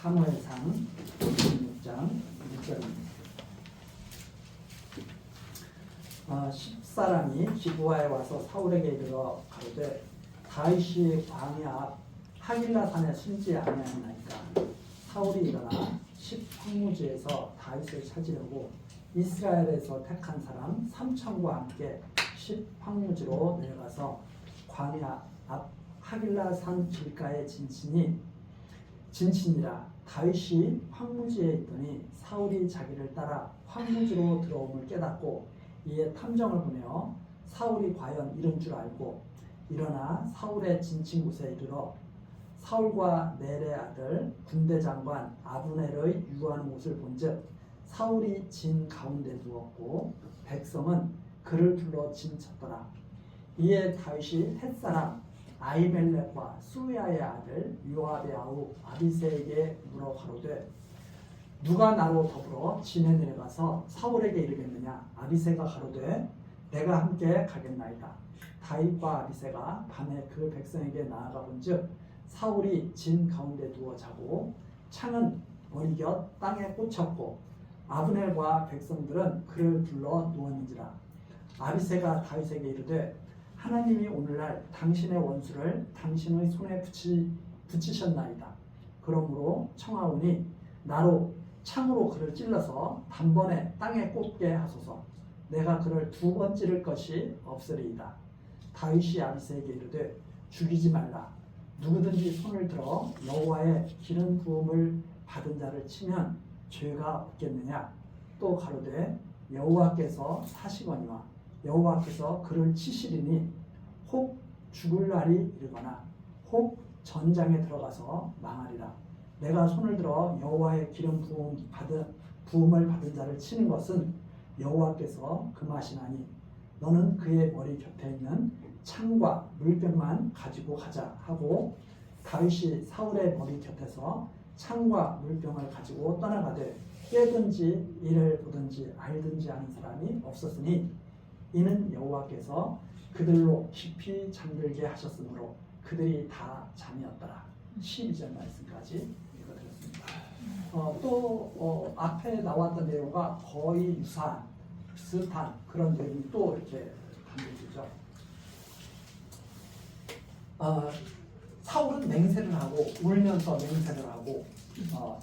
사무엘상 16장 6절입니다. 10사람이 기브아에 와서 사울에게 이르러 가로되 다윗이 광야 앞 하길라 산에 숨지 아니하나이까. 사울이 일어나 10황무지에서 다윗을 찾으려고 이스라엘에서 택한 사람 3천과 함께 10황무지로 내려가서 광야 앞 하길라 산 길가에 진친이라. 다윗이 황무지에 있더니 사울이 자기를 따라 황무지로 들어옴을 깨닫고 이에 탐정을 보내어 사울이 과연 이른 줄 알고 일어나 사울의 진친 곳에 이르러 사울과 넬의 아들 군대장관 아브넬의 유하는 곳을 본즉 사울이 진 가운데 누웠고 백성은 그를 둘러 진쳤더라. 이에 다윗이 햇사람 아히멜렉과 수야의 아들 요압의 아우 아비새에게 물어 가로되 누가 나로 더불어 진에 내려가서 사울에게 이르겠느냐. 아비새가 가로되 내가 함께 가겠나이다. 다윗과 아비새가 밤에 그 백성에게 나아가 본즉 사울이 진 가운데 누워 자고 창은 머리 곁 땅에 꽂혔고 아브넬과 백성들은 그를 둘러 누웠는지라. 아비새가 다윗에게 이르되 하나님이 오늘날 당신의 원수를 당신의 손에 붙이셨나이다. 그러므로 청하오니 나로 창으로 그를 찔러서 단번에 땅에 꽂게 하소서. 내가 그를 2번 찌를 것이 없으리이다. 다윗이 아비새에게 이르되 죽이지 말라. 누구든지 손을 들어 여호와의 기름 부음을 받은 자를 치면 죄가 없겠느냐. 또 가로되 여호와께서 사시거니와 여호와께서 그를 치시리니 혹 죽을 날이 이르거나 혹 전장에 들어가서 망하리라. 내가 손을 들어 여호와의 기름 부음을 받은 자를 치는 것은 여호와께서 금하시나니 너는 그의 머리 곁에 있는 창과 물병만 가지고 가자 하고 다윗이 사울의 머리 곁에서 창과 물병을 가지고 떠나가되 깨든지 이를 보든지 알든지 아는 사람이 없었으니 이는 여호와께서 그들로 깊이 잠들게 하셨으므로 그들이 다 잠이었더라. 12절 말씀까지 읽어드렸습니다. 또 앞에 나왔던 내용과 거의 유사한 비슷한 그런 내용이 또 이렇게 담겨지죠. 사울은 맹세를 하고 울면서 맹세를 하고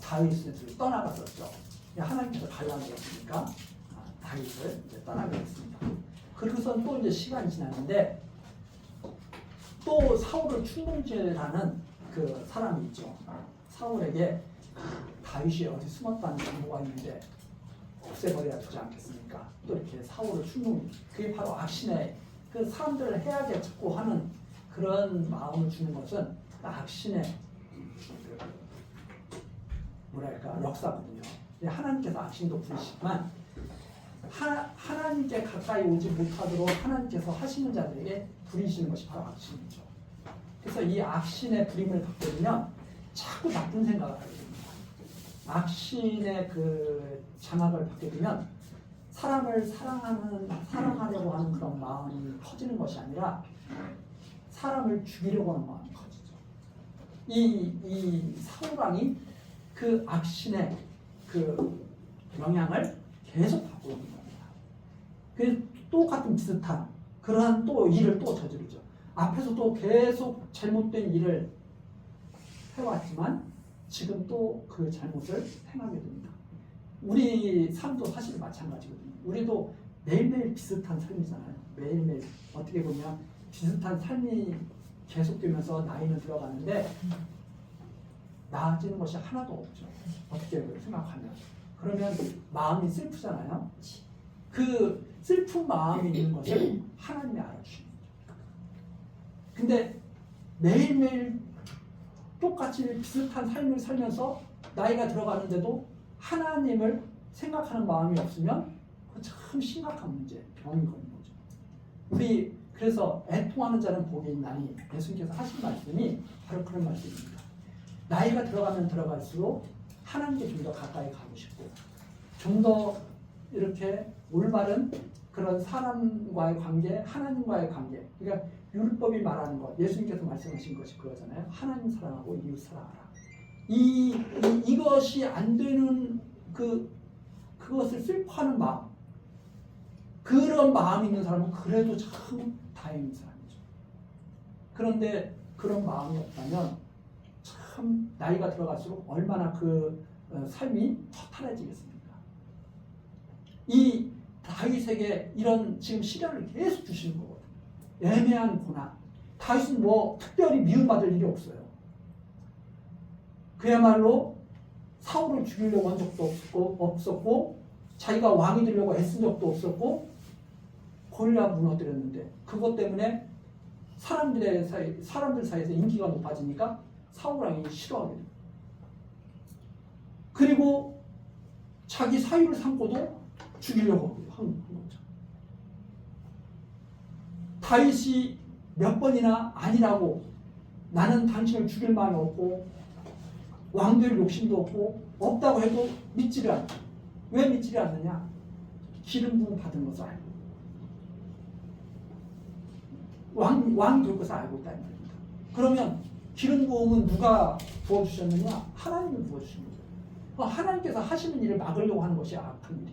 다윗을 떠나갔었죠. 하나님께서 갈라놓았으니까 다윗을 이제 떠나게 됐습니다. 그리고선 또 이제 시간이 지났는데 또 사울을 충동질하는 그 사람이 있죠. 사울에게 다윗이 어디 숨었다는 정보가 있는데 없애버려야 되지 않겠습니까? 또 이렇게 사울을 그게 바로 악신의 그 사람들을 해하게 자꾸 하는 그런 마음을 주는 것은 악신의 뭐랄까 역사거든요. 하나님께서 악신도 부리시지만 하나님께 가까이 오지 못하도록 하나님께서 하시는 자들에게 부리시는 것이 바로 악신이죠. 그래서 이 악신의 부림을 받게 되면 자꾸 나쁜 생각을 하게 됩니다. 악신의 그 장악을 받게 되면 사람을 사랑하려고 하는 그런 마음이 커지는 것이 아니라 사람을 죽이려고 하는 마음이 커지죠. 이 사울왕이 그 악신의 그 영향을 계속 받고 있는 겁니다. 그 똑같은 비슷한 그러한 또 일을 또 저지르죠. 앞에서 또 계속 잘못된 일을 해왔지만 지금 또 그 잘못을 행하게 됩니다. 우리 삶도 사실 마찬가지거든요. 우리도 매일매일 비슷한 삶이잖아요. 매일매일 어떻게 보면 비슷한 삶이 계속되면서 나이는 들어가는데 나아지는 것이 하나도 없죠. 어떻게 생각하면. 그러면 마음이 슬프잖아요. 그 슬픈 마음이 있는 것을 하나님이 알아주십니다. 근데 매일매일 똑같이 비슷한 삶을 살면서 나이가 들어가는데도 하나님을 생각하는 마음이 없으면 그건 참 심각한 문제, 병이 걸린 거죠. 우리 그래서 애통하는 자는 복이 있나니 예수님께서 하신 말씀이 바로 그런 말씀입니다. 나이가 들어가면 들어갈수록 하나님께 좀 더 가까이 가고 싶고 좀 더 이렇게 올바른 그런 사람과의 관계, 하나님과의 관계. 그러니까 율법이 말하는 것, 예수님께서 말씀하신 것이 그거잖아요. 하나님 사랑하고 이웃 사랑하라. 이것이 안 되는 그것을 슬퍼하는 마음, 그런 마음이 있는 사람은 그래도 참 다행인 사람이죠. 그런데 그런 마음이 없다면 참 나이가 들어갈수록 얼마나 그 삶이 허탈해지겠습니까? 이 다윗에게 이런 지금 시련을 계속 주시는 거거든요. 애매한 고난. 다윗은 뭐 특별히 미움받을 일이 없어요. 그야말로 사울을 죽이려고 한 적도 없었고 자기가 왕이 되려고 애쓴 적도 없었고 골리앗 무너뜨렸는데 그것 때문에 사람들 사이에서 인기가 높아지니까 사울 왕이 싫어하게 돼요. 그리고 자기 사위를 삼고도 죽이려고 한 거죠. 다윗이 몇 번이나 아니라고 나는 당신을 죽일 마음이 없고 왕될 욕심도 없다고 해도 믿지를 않죠. 왜 믿지를 않느냐? 기름 부음 받은 것을 알고 왕이 될 것을 알고 있다는 말입니다. 그러면 기름 부음은 누가 부어주셨느냐? 하나님이 부어주신 거죠. 하나님께서 하시는 일을 막으려고 하는 것이 악한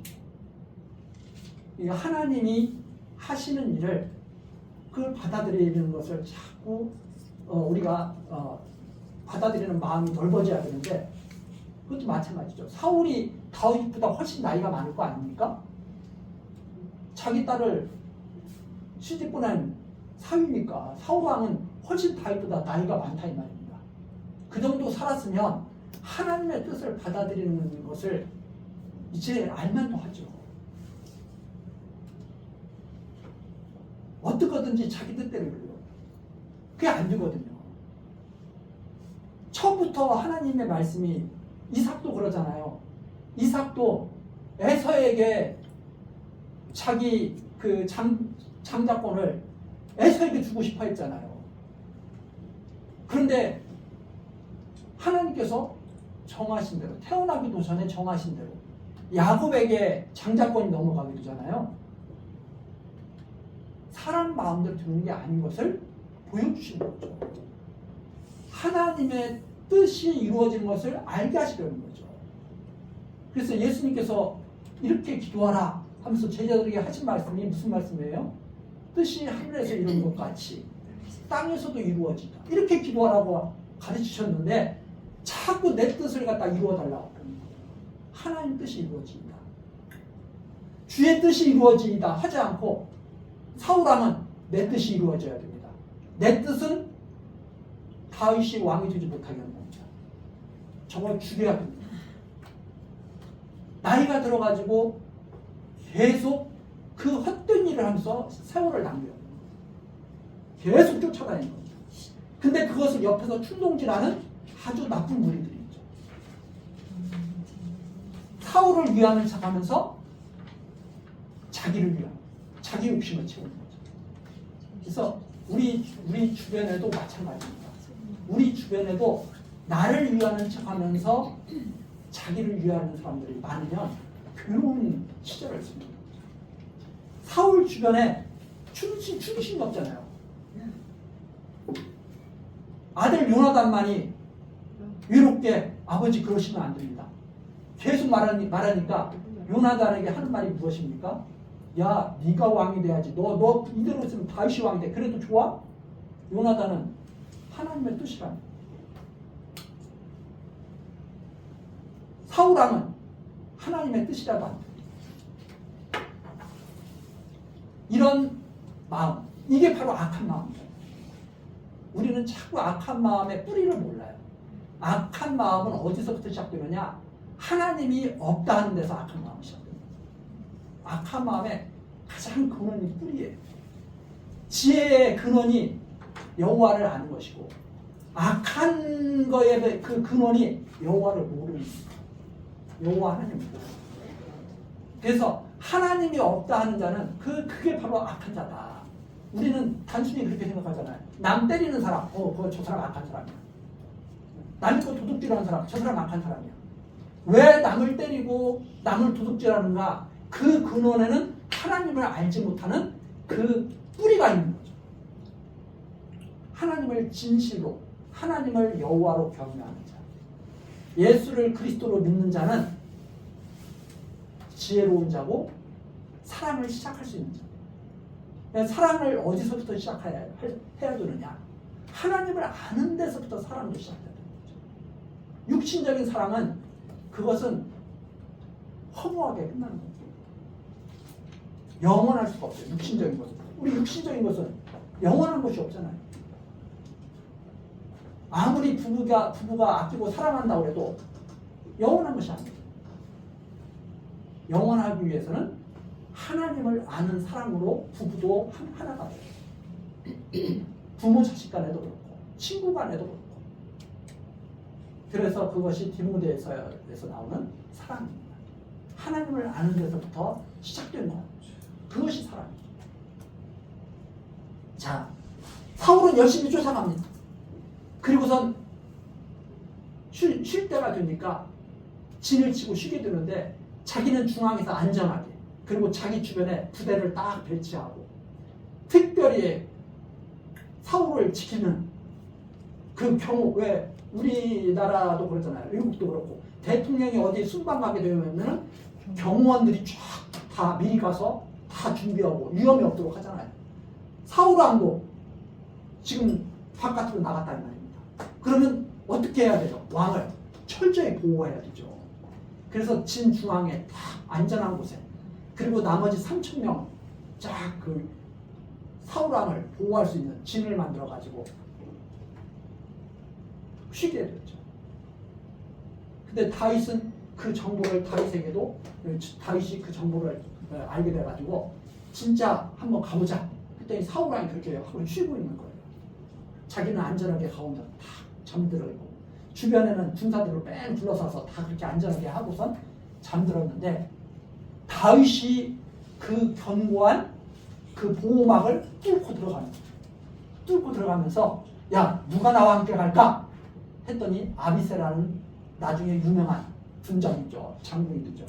일이에요. 하나님이 하시는 일을 그걸 받아들이는 것을 자꾸 우리가 받아들이는 마음이 넓어져야 되는데 그것도 마찬가지죠. 사울이 다윗보다 훨씬 나이가 많을 거 아닙니까? 자기 딸을 시집 보낸 사위니까 사울 왕은 훨씬 다윗보다 나이가 많다 이 말입니다. 그 정도 살았으면 하나님의 뜻을 받아들이는 것을 이제 알만도 하죠. 어떻게든지 자기 뜻대로 이루려고. 그게 안 되거든요. 처음부터 하나님의 말씀이 이삭도 그러잖아요. 이삭도 에서에게 자기 그 장자권을 에서에게 주고 싶어 했잖아요. 그런데 하나님께서 정하신 대로 태어나기도 전에 정하신 대로 야곱에게 장자권이 넘어가게 되잖아요. 사람 마음대로 되는 게 아닌 것을 보여주시는 거죠. 하나님의 뜻이 이루어지는 것을 알게 하시려는 거죠. 그래서 예수님께서 이렇게 기도하라 하면서 제자들에게 하신 말씀이 무슨 말씀이에요? 뜻이 하늘에서 이루는 것 같이 땅에서도 이루어지다. 이렇게 기도하라고 가르치셨는데 자꾸 내 뜻을 갖다 이루어달라고 합니다. 하나님 뜻이 이루어진다. 주의 뜻이 이루어지이다 하지 않고 사울왕은 내 뜻이 이루어져야 됩니다. 내 뜻은 다윗이 왕이 되지 못하게 하는 겁니다. 저걸 죽여야 됩니다. 나이가 들어가지고 계속 그 헛된 일을 하면서 세월을 낭비해요. 계속 쫓아다니는 겁니다. 근데 그것을 옆에서 충동질하는 아주 나쁜 무리들이 있죠. 사울을 위하는 척하면서 자기를 위한 자기 욕심을 채우는 거죠. 그래서 우리 주변에도 마찬가지입니다. 우리 주변에도 나를 위하는 척하면서 자기를 위하는 사람들이 많으면 괴로운 시절을 씁니다. 사울 주변에 충신이 없잖아요. 아들 요나단만이 외롭게 아버지 그러시면 안 됩니다. 계속 말하니까 요나단에게 하는 말이 무엇입니까? 야, 네가 왕이 돼야지. 너 이대로 있으면 다윗이 왕이 돼. 그래도 좋아? 요나단은 하나님의 뜻이랍니다. 사울왕은 하나님의 뜻이라도 안 돼. 이런 마음, 이게 바로 악한 마음이에요. 우리는 자꾸 악한 마음의 뿌리를 몰라요. 악한 마음은 어디서부터 시작되느냐? 하나님이 없다 하는 데서 악한 마음이 시작됩니다. 악한 마음의 가장 근원이 뿌리예요. 지혜의 근원이 여호와를 아는 것이고 악한 거의 그 근원이 여호와를 모르는 거예요. 여호와 하나님을 모르는 거예요. 그래서 하나님이 없다 하는 자는 그게 바로 악한 자다. 우리는 단순히 그렇게 생각하잖아요. 남 때리는 사람, 저 사람 악한 사람이야. 남 거 도둑질하는 사람, 저 사람 악한 사람이야. 왜 남을 때리고 남을 도둑질하는가? 그 근원에는 하나님을 알지 못하는 그 뿌리가 있는 거죠. 하나님을 진실로, 하나님을 여호와로 경외하는 자. 예수를 그리스도로 믿는 자는 지혜로운 자고 사랑을 시작할 수 있는 자. 사랑을 어디서부터 시작해야 되느냐? 하나님을 아는 데서부터 사랑도 시작해야 되는 거죠. 육신적인 사랑은 그것은 허무하게 끝나는 거죠. 영원할 수가 없어요. 육신적인 것은. 우리 육신적인 것은 영원한 것이 없잖아요. 아무리 부부가 아끼고 사랑한다고 해도 영원한 것이 아니에요. 영원하기 위해서는 하나님을 아는 사랑으로 부부도 하나가 돼요. 부모 자식 간에도 그렇고 친구 간에도 그렇고. 그래서 그것이 디모데에서 나오는 사랑입니다. 하나님을 아는 데서부터 시작된 거예요. 그것이 사랑입니다. 자, 사울은 열심히 쫓아갑니다. 그리고선 쉴 때가 되니까 진을 치고 쉬게 되는데 자기는 중앙에서 안전하게, 그리고 자기 주변에 부대를 딱 배치하고 특별히 사울을 지키는 그 경우, 왜 우리나라도 그러잖아요. 미국도 그렇고 대통령이 어디 순방 가게 되면은 경호원들이 쫙 다 미리 가서 다 준비하고 위험이 없도록 하잖아요. 사울 왕도 지금 바깥으로 나갔다는 말입니다. 그러면 어떻게 해야 되죠? 왕을 철저히 보호해야 되죠. 그래서 진 중앙에 딱 안전한 곳에, 그리고 나머지 3,000명 쫙 그 사울 왕을 보호할 수 있는 진을 만들어 가지고 쉬게 됐죠. 근데 다윗은 그 정보를 다윗에게도, 다윗이 그 정보를 알게 돼가지고 진짜 한번 가보자 했더니 사울 왕이 그렇게 하고 쉬고 있는 거예요. 자기는 안전하게 가운데 다 잠들어 있고 주변에는 군사들을 뺑 둘러싸서 다 그렇게 안전하게 하고선 잠들었는데, 다윗이 그 견고한 그 보호막을 뚫고 들어가면서 야, 누가 나와 함께 갈까? 했더니 아비새라는 나중에 유명한 군장이죠. 장군이 되죠.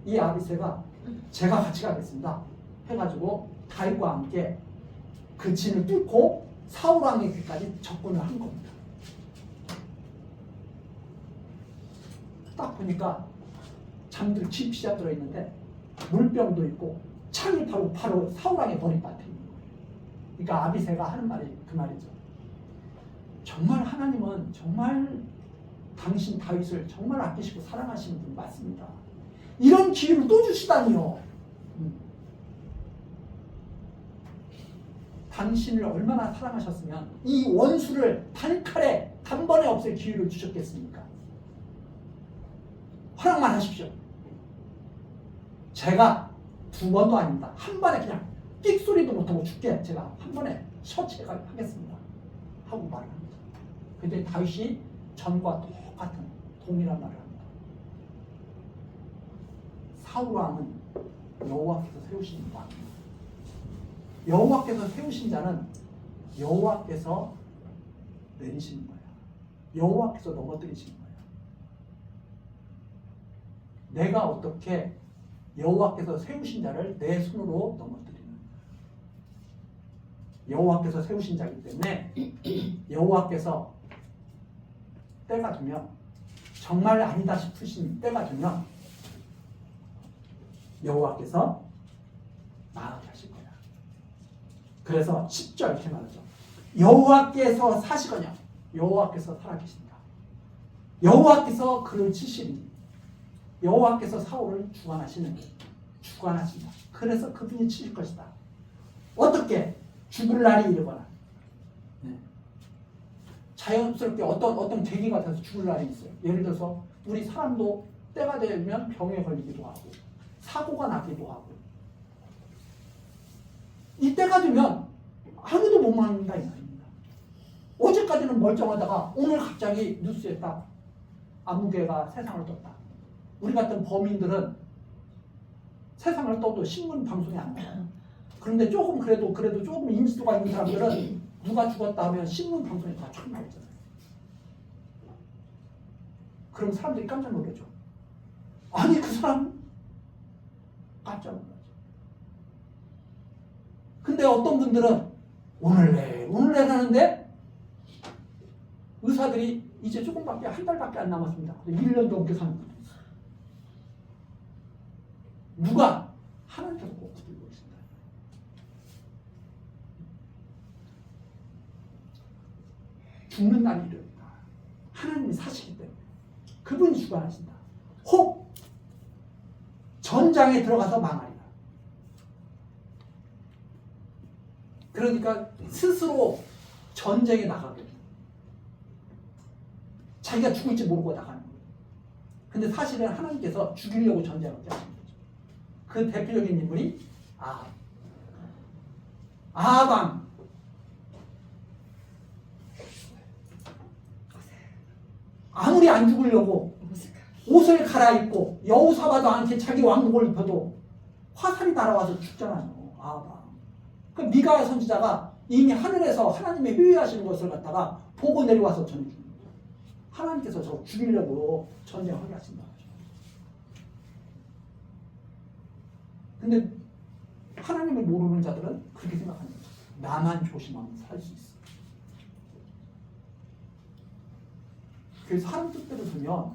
이 아비새가 제가 같이 가겠습니다 해가지고 다윗과 함께 그 진을 뚫고 사울 왕의 귀까지 접근을 한 겁니다. 딱 보니까 깊이 잠들어 있는데 물병도 있고 창이 바로 사울 왕의 머리맡에 있는 거예요. 그러니까 아비새가 하는 말이 그 말이죠. 정말 하나님은 정말 당신 다윗을 정말 아끼시고 사랑하시는 분 맞습니다. 이런 기회를 또 주시다니요. 당신을 얼마나 사랑하셨으면 이 원수를 단칼에 단번에 없앨 기회를 주셨겠습니까? 허락만 하십시오. 제가 2번도 아닙니다. 한 번에 그냥 삑소리도 못하고 죽게 제가 한 번에 처치하겠습니다 하고 말을 합니다. 근데 다윗이 전과 똑같은 동일한 말을 합니다. 사울 왕은 여호와께서 세우신 왕입니다. 여호와께서 세우신 자는 여호와께서 내리시는 거예요. 여호와께서 넘어뜨리시는 거예요. 내가 어떻게 여호와께서 세우신 자를 내 손으로 넘어뜨리는 거예요. 여호와께서 세우신 자이기 때문에 여호와께서 때가 되면, 정말 아니다 싶으신 때가 되면 여호와께서 나가게 하실 거야. 그래서 10절 이렇게 말하죠. 여호와께서 사시거냐, 여호와께서 살아계신다. 여호와께서 그를 치시니, 여호와께서 사울을 주관하신다. 그래서 그분이 치실 것이다. 어떻게? 죽을 날이 이르거나, 자연스럽게 어떤 계기가 돼서 죽을 날이 있어요. 예를 들어서 우리 사람도 때가 되면 병에 걸리기도 하고 사고가 나기도 하고, 이 때가 되면 아무도 못 막는다 이 말입니다. 어제까지는 멀쩡하다가 오늘 갑자기 뉴스에 딱 아무개가 세상을 떴다. 우리 같은 범인들은 세상을 떠도 신문 방송에 안 나와요. 그런데 그래도 조금 인지도가 있는 사람들은 누가 죽었다 하면 신문 방송에 다 쫙 나오잖아요. 그럼 사람들이 깜짝 놀라죠. 아니 그 사람 깜짝 놀라죠. 근데 어떤 분들은 오늘 내일 하는데 의사들이 이제 조금밖에 한 달밖에 안 남았습니다. 1년 넘게 사는 분이 있어요. 누가? 하나님께서 꼭 붙들고 있습니다. 죽는 날이 이릅니다. 하나님이 사시기 때문에 그분이 주관하신다. 혹 전장에 들어가서 망하리라. 그러니까 스스로 전쟁에 나가게 돼요. 자기가 죽을지 모르고 나가는 거예요. 근데 사실은 하나님께서 죽이려고 전쟁을 하는 거죠. 그 대표적인 인물이 아합. 아무리 안 죽으려고 옷을 갈아입고 여호사바도 않게 자기 왕복을 입혀도 화살이 날아와서 죽잖아요. 아합. 그 미가 선지자가 이미 하늘에서 하나님의 회의하시는 것을 갖다가 보고 내려와서 전해줍니다. 하나님께서 저 죽이려고 전쟁하게 하신다. 근데 하나님을 모르는 자들은 그렇게 생각하는 거죠. 나만 조심하면 살 수 있어. 그래서 사람 뜻대로 되면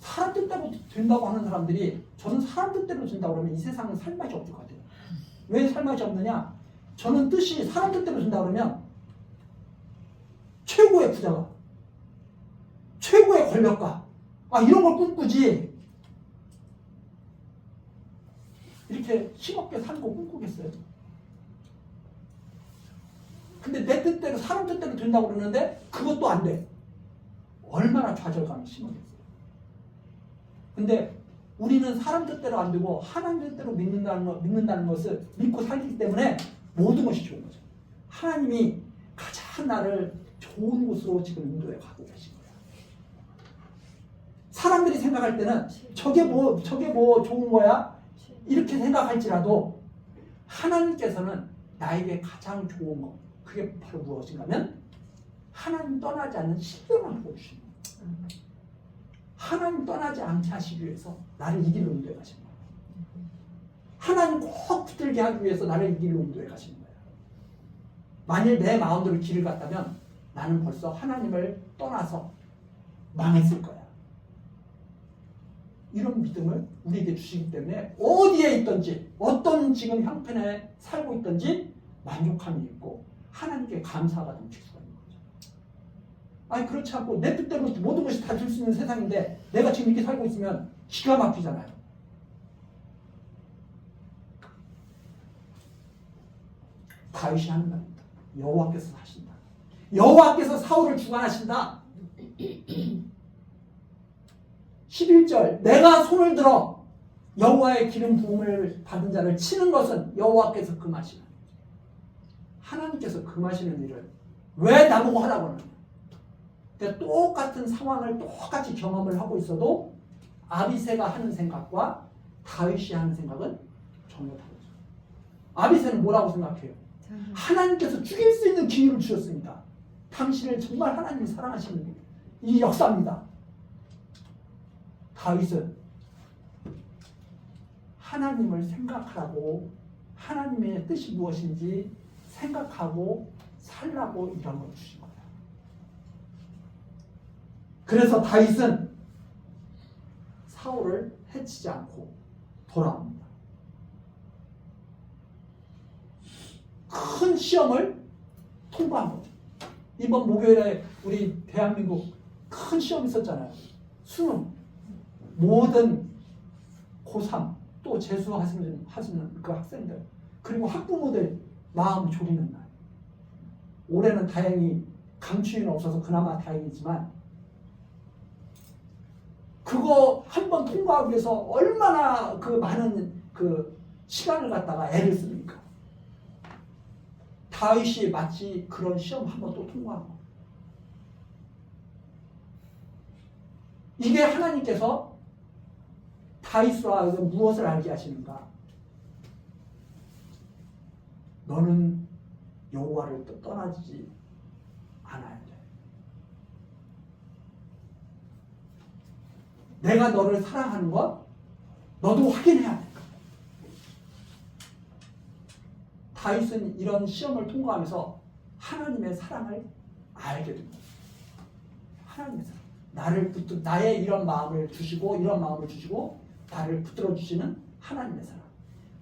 사람 뜻대로 된다고 하는 사람들이 저는 사람 뜻대로 된다고 그러면 이 세상은 살 맛이 없을 것 같아요. 왜 살 맛이 없느냐? 저는 뜻이 사람 뜻대로 된다고 그러면 최고의 부자가 최고의 권력가 이런 걸 꿈꾸지 이렇게 힘없게 살고 꿈꾸겠어요. 근데 내 뜻대로 사람 뜻대로 된다고 그러는데 그것도 안 돼. 얼마나 좌절감이 심하겠어요. 근데 우리는 사람 뜻대로 안 되고 하나님 뜻대로 믿는다는 것을 믿고 살기 때문에 모든 것이 좋은 거죠. 하나님이 가장 나를 좋은 곳으로 지금 인도해 가고 계신 거예요. 사람들이 생각할 때는 저게 뭐 좋은 거야? 이렇게 생각할지라도 하나님께서는 나에게 가장 좋은 거 그게 바로 무엇인가 하면 하나님 떠나지 않는 신령을 보여주시는 거예요. 하나님 떠나지 않게 하시기 위해서 나를 이 길로 인도해 가시는 거예요. 하나님 꼭 붙들게 하기 위해서 나를 이 길로 인도해 가시는 거예요. 만일 내 마음대로 길을 갔다면 나는 벌써 하나님을 떠나서 망했을 거야. 이런 믿음을 우리에게 주시기 때문에 어디에 있든지 어떤 지금 형편에 살고 있든지 만족함이 있고 하나님께 감사가 넘칠 수가 있는 거죠. 그렇지 않고 내 뜻대로 모든 것이 다 줄 수 있는 세상인데 내가 지금 이렇게 살고 있으면 기가 막히잖아요. 다윗이 하는 말입니다. 여호와께서 하신다. 여호와께서 사울을 주관하신다. 11절 내가 손을 들어 여호와의 기름 부음을 받은 자를 치는 것은 여호와께서 금하시는 하나님께서 금하시는 일을 왜 나보고 하라고 하느냐. 그러니까 똑같은 상황을 똑같이 경험을 하고 있어도 아비새가 하는 생각과 다윗이 하는 생각은 전혀 다르죠. 아비새는 뭐라고 생각해요? 하나님께서 죽일 수 있는 기회를 주셨습니다. 당신을 정말 하나님이 사랑하시는 이 역사입니다. 다윗은 하나님을 생각하라고 하나님의 뜻이 무엇인지 생각하고 살라고 이런 걸 주신 거예요. 그래서 다윗은 사울을 해치지 않고 돌아옵니다. 큰 시험을 통과한 거죠. 이번 목요일에 우리 대한민국 큰 시험 있었잖아요. 수능. 모든 고3 또 재수하시는 그 학생들 그리고 학부모들 마음 졸이는 날. 올해는 다행히 강추위는 없어서 그나마 다행이지만 그거 한 번 통과하기 위해서 얼마나 그 많은 그 시간을 갖다가 애를 씁니까? 다윗이 마치 그런 시험 한 번 또 통과한 거. 이게 하나님께서 다윗으로 하여금 무엇을 알게 하시는가? 너는 여호와를 또 떠나지 않아야 돼. 내가 너를 사랑하는 것 너도 확인해야 돼. 다윗은 이런 시험을 통과하면서 하나님의 사랑을 알게 됩니다. 하나님께서 나의 이런 마음을 주시고 이런 마음을 주시고 나를 붙들어 주시는 하나님의 사랑.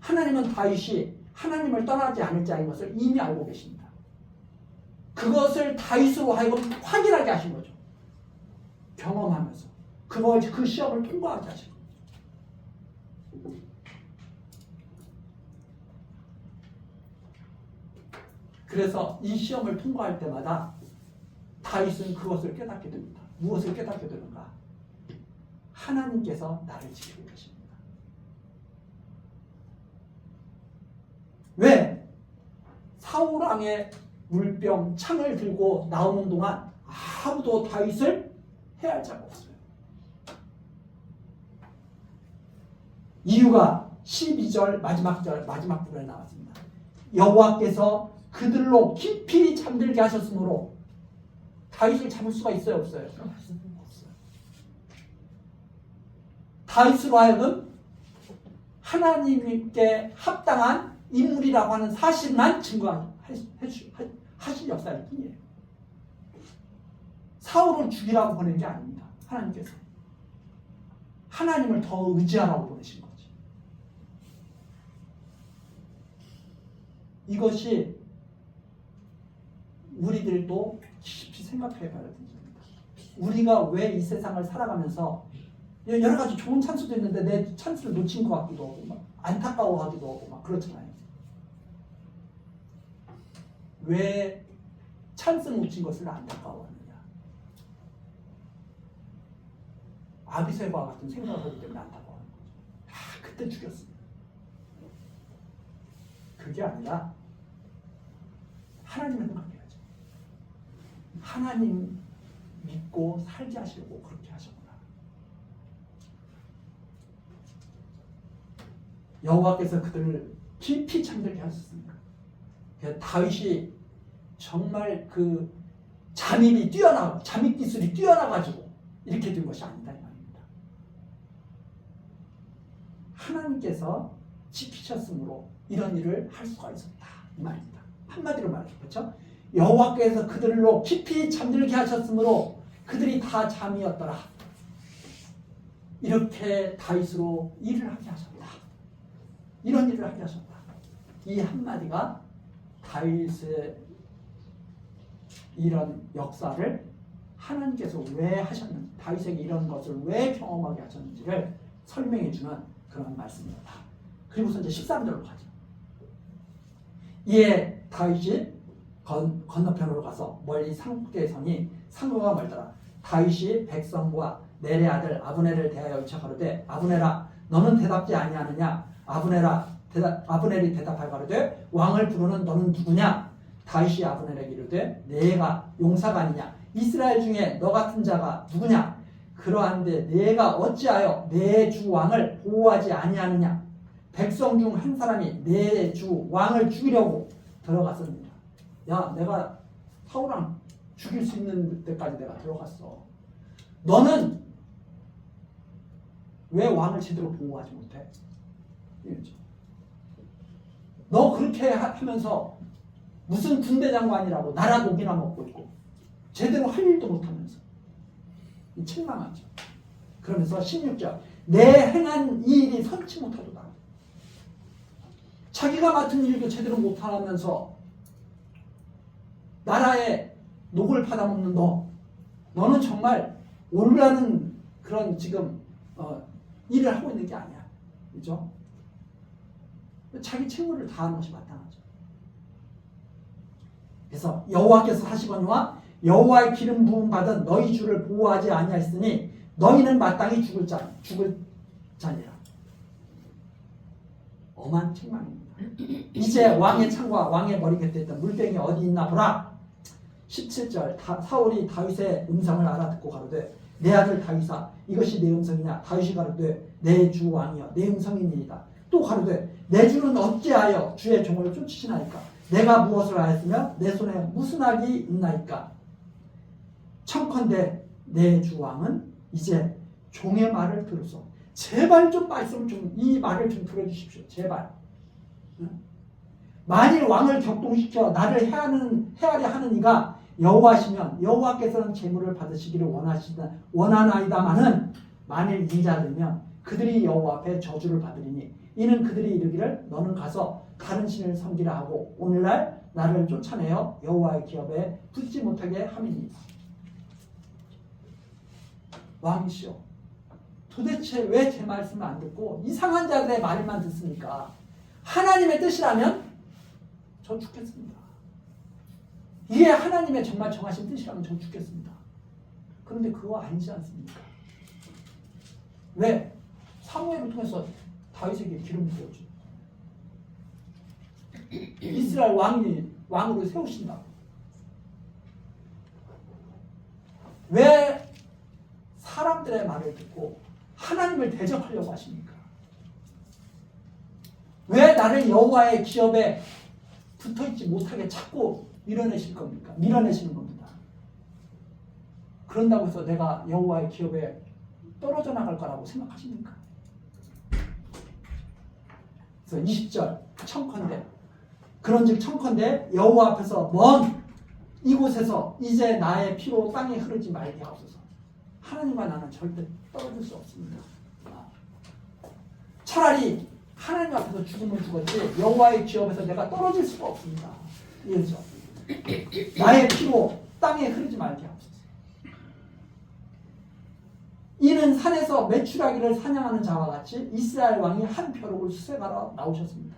하나님은 다윗이 하나님을 떠나지 않을 자인 것을 이미 알고 계십니다. 그것을 다윗으로 하여금 확인하게 하신 거죠. 경험하면서 그 시험을 통과하게 하신 거죠. 그래서 이 시험을 통과할 때마다 다윗은 그것을 깨닫게 됩니다. 무엇을 깨닫게 되는가? 하나님께서 나를 지키고 계십니다. 왜? 사울왕의 물병 창을 들고 나오는 동안 아무도 다윗을 해할 자가 없어요. 이유가 12절 마지막 부분에 나왔습니다. 여호와께서 그들로 깊이 잠들게 하셨으므로 다윗을 잡을 수가 있어요, 없어요? 없어요. 다윗으로 하여금 하나님께 합당한 인물이라고 하는 사실만 증거하신 역사일 뿐이에요. 사울을 죽이라고 보낸 게 아닙니다. 하나님께서 하나님을 더 의지하라고 보내신 거지. 이것이 우리들도 깊이 생각해 봐야 됩니다. 우리가 왜 이 세상을 살아가면서 여러 가지 좋은 찬스도 있는데 내 찬스를 놓친 것 같기도 하고 막 안타까워하기도 하고 막 그렇잖아요. 왜 찬스 놓친 것을 안타까워하느냐? 아비새와 같은 생각을 하기 때문에 안타까워하는 거죠. 그때 죽였습니다. 그게 아니라 하나님을 생각해야죠. 하나님 믿고 살게 하시려고 그렇게 하셨구나. 여호와께서 그들을 깊이 잠들게 하셨습니다. 다윗이 정말 그 잠입 기술이 뛰어나가지고 이렇게 된 것이 아니다 이 말입니다. 하나님께서 지키셨으므로 이런 일을 할 수가 있었다 이 말입니다. 한마디로 말하죠, 그렇죠? 여호와께서 그들로 깊이 잠들게 하셨으므로 그들이 다 잠이었더라. 이렇게 다윗으로 일을 하게 하셨다. 이런 일을 하게 하셨다. 이 한마디가 다윗의 이런 역사를 하나님께서 왜 하셨는지, 다윗에게 이런 것을 왜 경험하게 하셨는지를 설명해 주는 그런 말씀입니다. 그리고서 이제 13절로 가죠. 이에 다윗이 건너편으로 가서 멀리 상국에 서니 상고가 멀더라. 다윗이 백성과 넬의 아들 아브넬을 대하여 이착하려되 아브넬아 너는 대답지 아니하느냐? 아브넬이 대답하여 가로되 왕을 부르는 너는 누구냐? 다윗이 아브넬에게 이르되 내가 용사가 아니냐? 이스라엘 중에 너 같은 자가 누구냐? 그러한데 내가 어찌하여 내 주 왕을 보호하지 아니하느냐? 백성 중 한 사람이 내 주 왕을 죽이려고 들어갔습니다. 야, 내가 사울왕 죽일 수 있는 데까지 내가 들어갔어. 너는 왜 왕을 제대로 보호하지 못해? 이거죠. 너 그렇게 하면서 무슨 군대 장관이라고 나라 독이나 먹고 있고 제대로 할 일도 못하면서 책망하죠. 그러면서 16절 내 행한 이 일이 선치 못하도다. 자기가 맡은 일도 제대로 못하면서 나라의 녹을 받아먹는 너는 정말 올라는 그런 지금 일을 하고 있는 게 아니야. 그렇죠? 자기 책무를 다하는 것이 마땅하죠. 그래서 여호와께서 하시거니와 여호와의 기름 부음 받은 너희 주를 보호하지 아니하였으니 너희는 마땅히 죽을 자니라. 엄한 책망입니다. 이제 왕의 창과 왕의 머리 곁에 있던 물병이 어디 있나 보라. 17절 사울이 다윗의 음성을 알아듣고 가로되 내 아들 다윗아 이것이 내 음성이냐? 다윗이 가로되 내 주 왕이여 내 음성이니이다. 또 가로되 내 주는 어찌하여 주의 종을 쫓으시나이까? 내가 무엇을 하였으며 내 손에 무슨 악이 있나이까? 청컨대 내 주 왕은 이제 종의 말을 들으소. 제발 좀 말씀을 이 말을 좀 들어주십시오. 제발. 만일 왕을 격동시켜 나를 해하려 하는 이가 여호와시면 여호와께서는 제물을 받으시기를 원하나이다마는 만일 인자들면 그들이 여호와 앞에 저주를 받으리니 이는 그들이 이르기를 너는 가서 다른 신을 섬기라 하고 오늘날 나를 쫓아내어 여호와의 기업에 붙지 못하게 함이니이다. 왕이시여, 도대체 왜 제 말씀을 안 듣고 이상한 자들의 말만 듣습니까? 하나님의 뜻이라면 저 죽겠습니다. 이게 하나님의 정말 정하신 뜻이라면 저 죽겠습니다. 그런데 그거 아니지 않습니까? 왜? 사무엘을 통해서 다윗에게 기름 부었죠. 이스라엘 왕으로 세우신다고. 왜 사람들의 말을 듣고 하나님을 대적하려고 하십니까? 왜 나를 여호와의 기업에 붙어있지 못하게 자꾸 밀어내실 겁니까? 밀어내시는 겁니다. 그런다고 해서 내가 여호와의 기업에 떨어져 나갈 거라고 생각하십니까? 그래서 20절 청컨대 그런즉 청컨대 여호와 앞에서 먼 이곳에서 이제 나의 피로 땅에 흐르지 말게 하옵소서. 하나님과 나는 절대 떨어질 수 없습니다. 차라리 하나님 앞에서 죽으면 죽었지 여호와의 기업에서 내가 떨어질 수가 없습니다. 이해죠? 나의 피로 땅에 흐르지 말게 하옵소서. 이는 산에서 메추라기를 사냥하는 자와 같이 이스라엘 왕이 한 벼룩을 수색하러 나오셨습니다.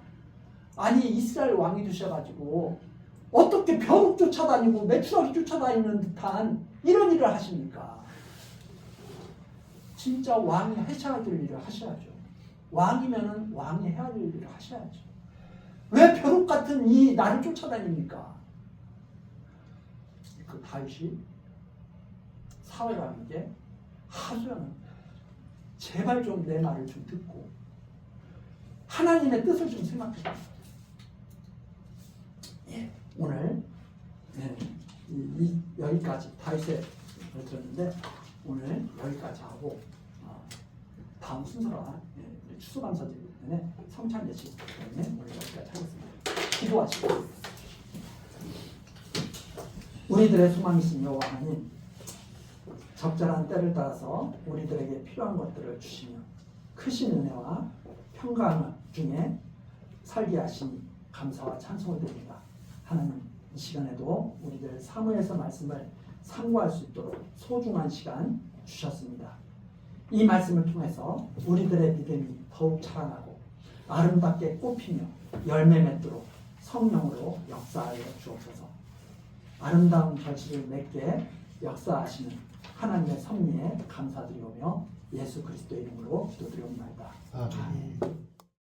아니 이스라엘 왕이 되셔가지고 어떻게 벼룩 쫓아다니고 메추라기 쫓아다니는 듯한 이런 일을 하십니까? 진짜 왕이 하셔야 될 일을 하셔야죠. 왕이면은 왕이 해야 될 일을 하셔야죠. 왜 벼룩 같은 이 나를 쫓아다닙니까? 그 다윗이 사울 왕에게 하소연은 제발 좀 내 말을 좀 듣고 하나님의 뜻을 좀 생각해봐. 예, 오늘 여기까지 다윗의 들었는데 오늘 여기까지 하고 다음 순서가 추수감사절이기 때문에 성찬 예식 때문에 오늘 여기까지 하겠습니다. 기도하시고 우리들의 소망이신 여호와 하나님, 적절한 때를 따라서 우리들에게 필요한 것들을 주시며 크신 은혜와 평강 중에 살게 하시니 감사와 찬송을 드립니다. 하나님, 이 시간에도 우리들 사무엘서 말씀을 상고할 수 있도록 소중한 시간 주셨습니다. 이 말씀을 통해서 우리들의 믿음이 더욱 자라나고 아름답게 꽃피며 열매 맺도록 성령으로 역사하여 주옵소서. 아름다운 결실을 맺게 역사하시는 하나님의 섭리에 감사드리오며 예수 그리스도의 이름으로 기도드리옵나이다. 아멘.